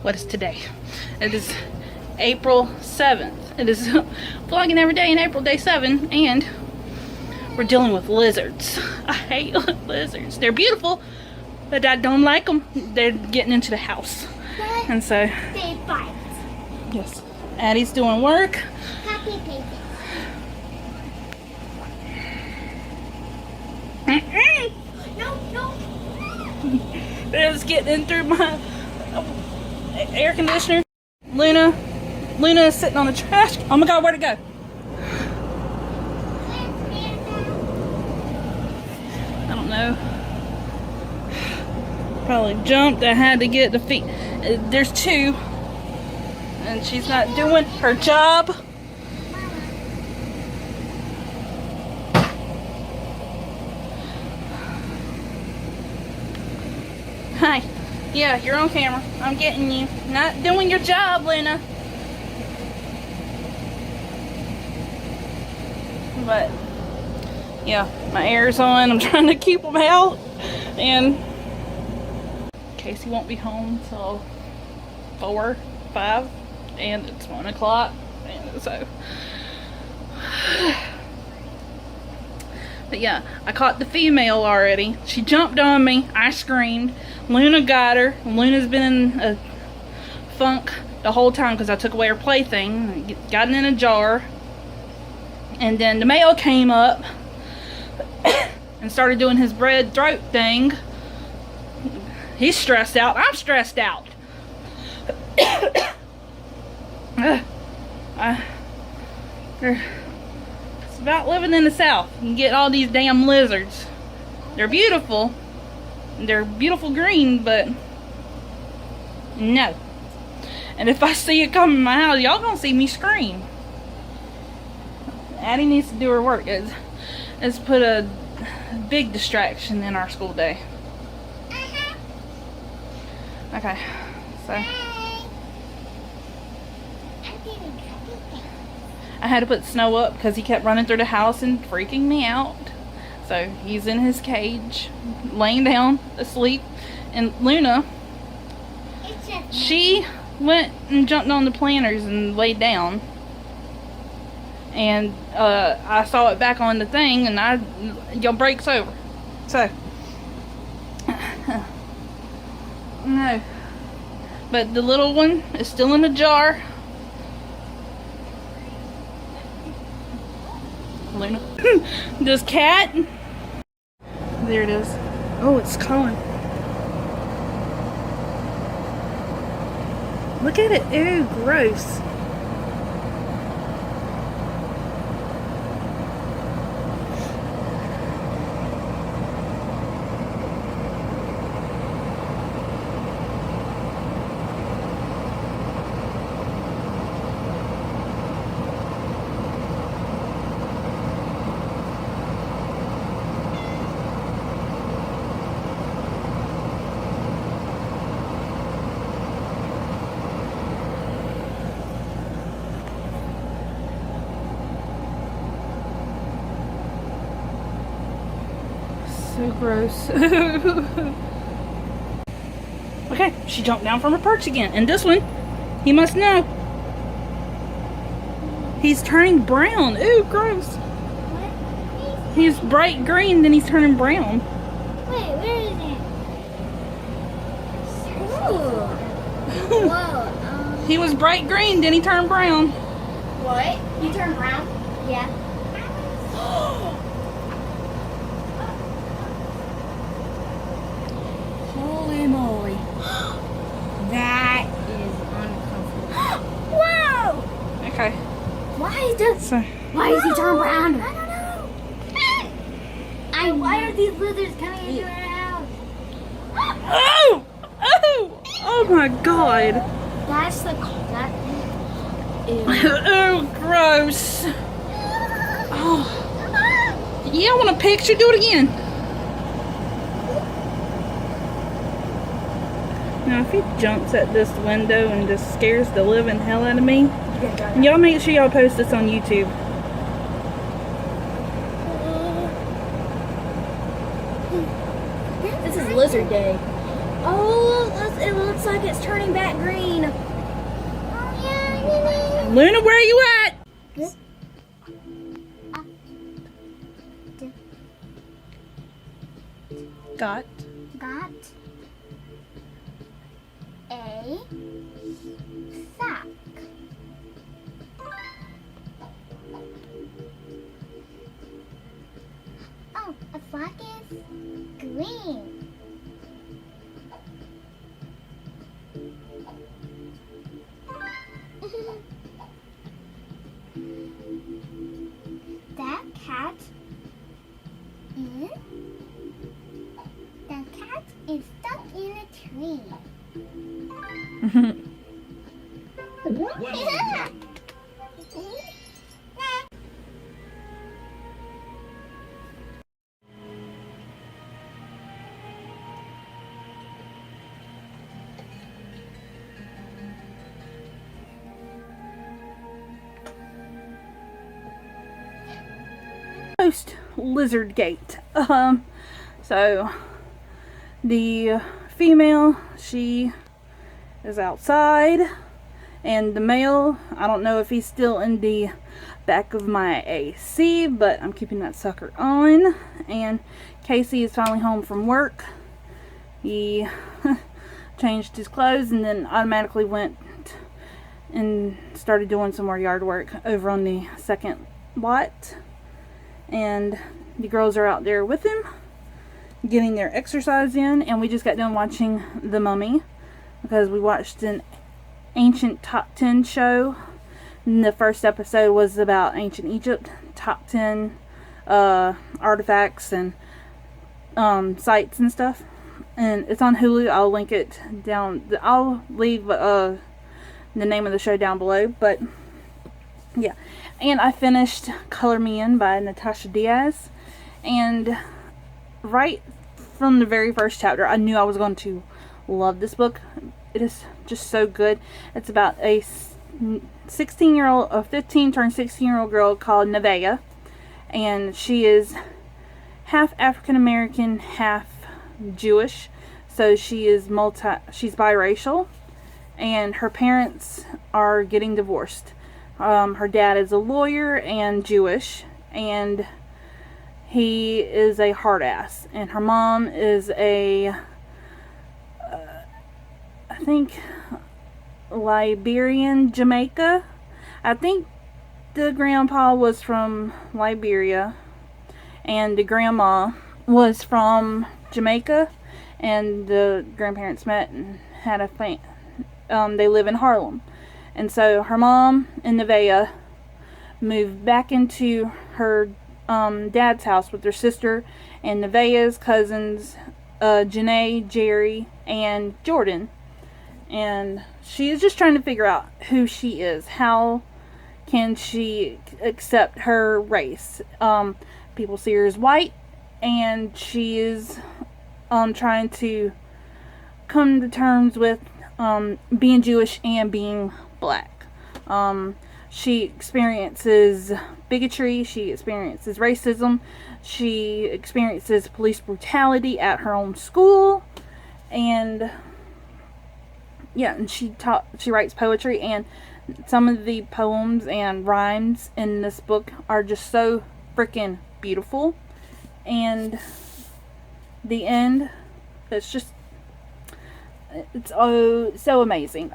what is today? It is April 7th. It is vlogging every day in April, day 7, and we're dealing with lizards. I hate lizards. They're beautiful, but I don't like them. They're getting into the house. And so, they bite. Yes, Addie's doing work. Happy baby. No. They're just getting in through my air conditioner. Luna is sitting on the trash. Oh my God, where'd it go? I don't know. Probably jumped. I had to get the feet. There's two, and she's not doing her job. Hi. Yeah, you're on camera. I'm getting you. Not doing your job, Luna. But, yeah, my air's on. I'm trying to keep them out. And Casey won't be home till 4, 5. And it's 1 o'clock. And so... But yeah, I caught the female already. She jumped on me. I screamed. Luna got her. Luna's been in a funk the whole time because I took away her plaything. Got it in a jar. And then the male came up and started doing his red throat thing. He's stressed out. I'm stressed out. It's about living in the South. You get all these damn lizards. They're beautiful. They're beautiful green, but no. And if I see it come in my house, y'all gonna see me scream. Addie needs to do her work. It's put a big distraction in our school day. Okay, so I had to put Snow up because he kept running through the house and freaking me out. So he's in his cage, laying down asleep. And Luna, she went and jumped on the planters and laid down. And I saw it back on the thing, and your breaks over. So no, but the little one is still in the jar. Luna. This cat. There it is. Oh, it's calling. Look at it. Ew, gross. So gross. Okay, she jumped down from her perch again. And this one, he must know. He's turning brown. Ooh, gross. What? He's bright green, then he's turning brown. Wait, where is it? Ooh. Whoa. He was bright green, then he turned brown. What? You turned brown? Yeah. Holy moly. That is uncomfortable. Whoa! Okay. Why is he turned brown? I don't know. Why are these lizards coming into our house? Oh! Oh! Oh my God. That's the Ew. Oh, gross. Oh. Yeah, I want a picture. Do it again. Now, if he jumps at this window and just scares the living hell out of me, y'all make sure y'all post this on YouTube. This is lizard day. Oh, it looks like it's turning back green. Luna. Luna, where are you at? Good. Got Got a sack. Oh, a sack is green. That cat is the cat is stuck in a tree. Post lizard gate. So the female, she is outside, and the male, I don't know if he's still in the back of my AC, but I'm keeping that sucker on. And Casey is finally home from work. He changed his clothes and then automatically went and started doing some more yard work over on the second lot. And the girls are out there with him getting their exercise in, and we just got done watching The Mummy because we watched an ancient top 10 show, and the first episode was about ancient Egypt, top 10 artifacts and sites and stuff, and it's on Hulu. I'll link it down. I'll leave the name of the show down below, but yeah. And I finished Color Me In by Natasha Diaz, and right from the very first chapter I knew I was going to love this book. It is just so good. It's about a 16-year-old, a 15 turned 16-year-old girl called Nevaeh, and she is half African American, half Jewish, so she is she's biracial, and her parents are getting divorced. Her dad is a lawyer and Jewish, and he is a hard ass, and her mom is a I think Liberian, Jamaica. I think the grandpa was from Liberia and the grandma was from Jamaica, and the grandparents met and had a they live in Harlem. And so her mom and Nevaeh moved back into her dad's house with their sister and Nevaeh's cousins, Janae, Jerry, and Jordan. And she is just trying to figure out who she is. How can she accept her race? People see her as white, and she is trying to come to terms with being Jewish and being black. She experiences bigotry, she experiences racism, she experiences police brutality at her own school, and yeah, and she writes poetry, and some of the poems and rhymes in this book are just so freaking beautiful. And the end, it's so amazing.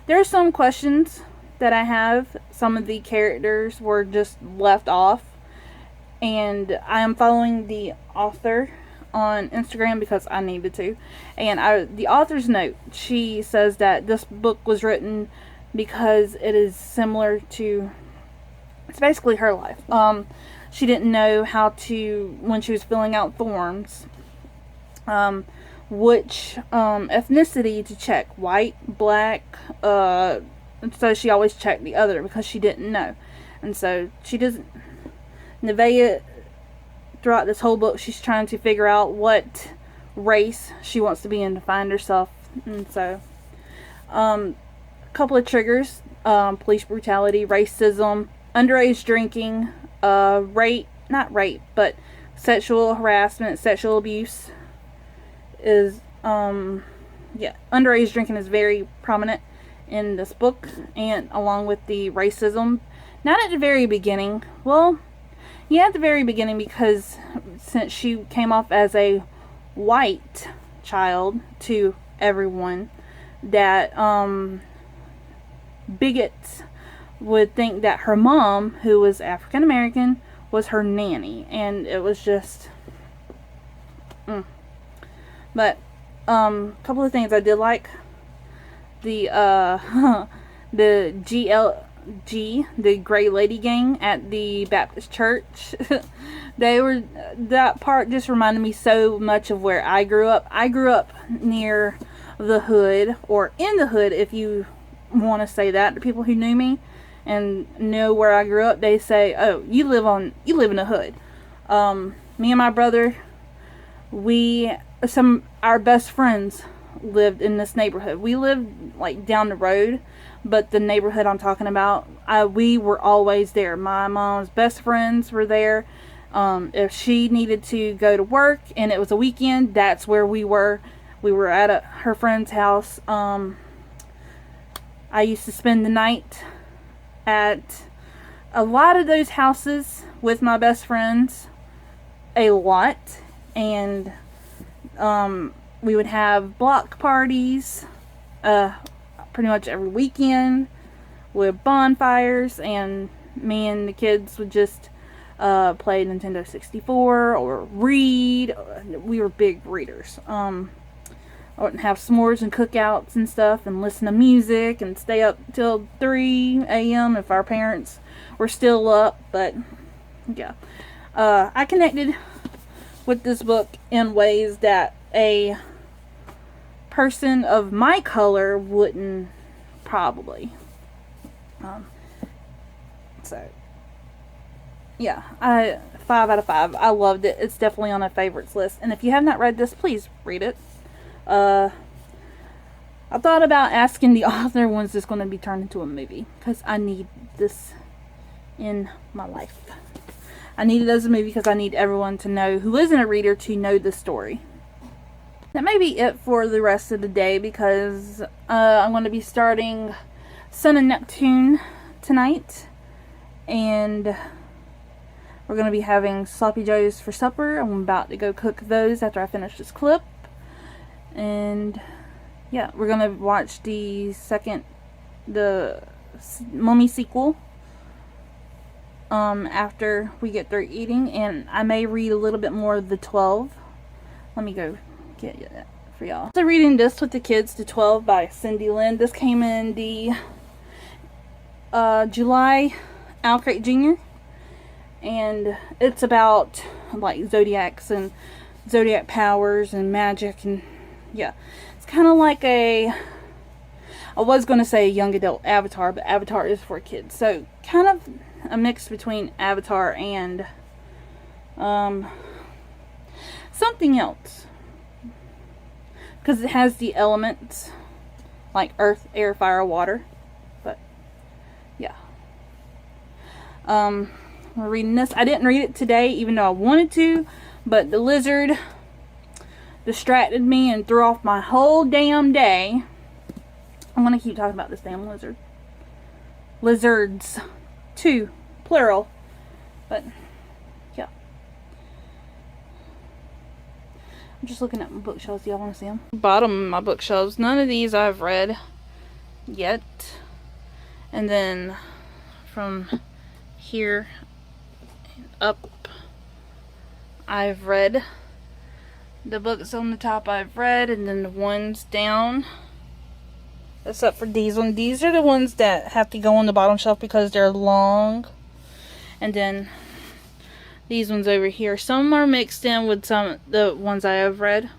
There are some questions that I have. Some of the characters were just left off, and I am following the author on Instagram because I needed to. And the author's note, she says that this book was written because it is similar to, it's basically her life. She didn't know how to, when she was filling out forms, which ethnicity to check, white, black, so she always checked the other because she didn't know. And so she doesn't, Nevaeh, throughout this whole book, she's trying to figure out what race she wants to be in to find herself. And so a couple of triggers: police brutality, racism, underage drinking, not rape, but sexual harassment, sexual abuse is, underage drinking is very prominent. in this book, and along with the racism. Not at the very beginning. Well, yeah, at the very beginning, because since she came off as a white child to everyone, that bigots would think that her mom, who was African American, was her nanny, and it was just But a couple of things I did like. The the GLG, the Gray Lady Gang at the Baptist church. That part just reminded me so much of where I grew up. I grew up near the hood, or in the hood, if you want to say that. The people who knew me and know where I grew up, they say, "Oh, you live in the hood." Me and my brother, our best friends lived in this neighborhood. We lived like down the road, but the neighborhood I'm talking about, we were always there. My mom's best friends were there. If she needed to go to work and it was a weekend, that's where we were. We were at her friend's house. I used to spend the night at a lot of those houses with my best friends, a lot, and we would have block parties pretty much every weekend with bonfires, and me and the kids would just play Nintendo 64 or read. We were big readers. I would have s'mores and cookouts and stuff, and listen to music and stay up till 3 a.m. if our parents were still up. But yeah, I connected with this book in ways that a person of my color wouldn't, probably. So yeah, 5 out of 5. I loved it. It's definitely on my favorites list. And if you have not read this, please read it. I thought about asking the author when's this going to be turned into a movie, because I need this in my life. I need it as a movie because I need everyone to know, who isn't a reader, to know the story. That may be it for the rest of the day, because I'm going to be starting Sun and Neptune tonight, and we're going to be having Sloppy Joes for supper. I'm about to go cook those after I finish this clip. And yeah, we're going to watch the Mummy sequel after we get through eating, and I may read a little bit more of the 12. Let me go get that for y'all. So reading this with the kids, The 12 by Cindy Lynn. This came in the July Owl Crate Jr. And it's about like zodiacs and zodiac powers and magic, and yeah, it's kind of like I was going to say a young adult Avatar, but Avatar is for kids. So kind of a mix between Avatar and something else, because it has the elements like earth, air, fire, water. But yeah, we're reading this. I didn't read it today, even though I wanted to, but the lizard distracted me and threw off my whole damn day. I'm gonna keep talking about this damn lizard. Lizards, 2 plural. But yeah, I'm just looking at my bookshelves. Do y'all want to see them? Bottom of my bookshelves, none of these I've read yet. And then from here up, I've read. The books on the top I've read, and then the ones down, except for these ones. These are the ones that have to go on the bottom shelf because they're long. And then these ones over here, some are mixed in with some the ones I have read.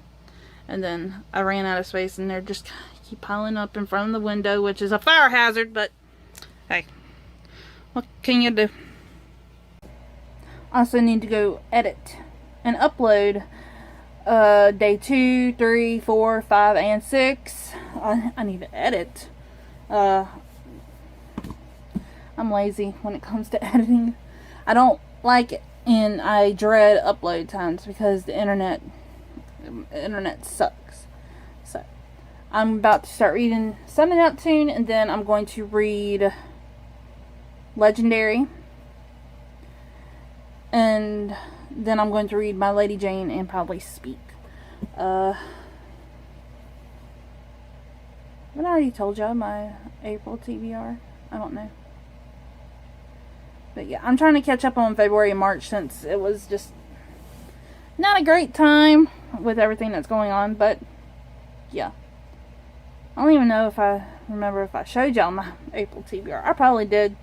And then I ran out of space, and they're just keep piling up in front of the window, which is a fire hazard, but hey, what can you do? I also need to go edit and upload day 2, 3, 4, 5, and 6. I need to edit. I'm lazy when it comes to editing. I don't like it, and I dread upload times because the internet sucks. So I'm about to start reading Summon Neptune, and then I'm going to read Legendary. And then I'm going to read My Lady Jane and probably Speak. But I already told y'all my April TBR. I don't know. But yeah, I'm trying to catch up on February and March since it was just not a great time with everything that's going on. But yeah. I don't even know if I remember if I showed y'all my April TBR. I probably did.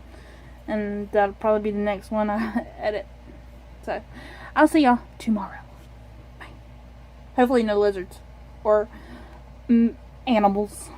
And that'll probably be the next one I edit. So, I'll see y'all tomorrow. Bye. Hopefully no lizards. Or animals.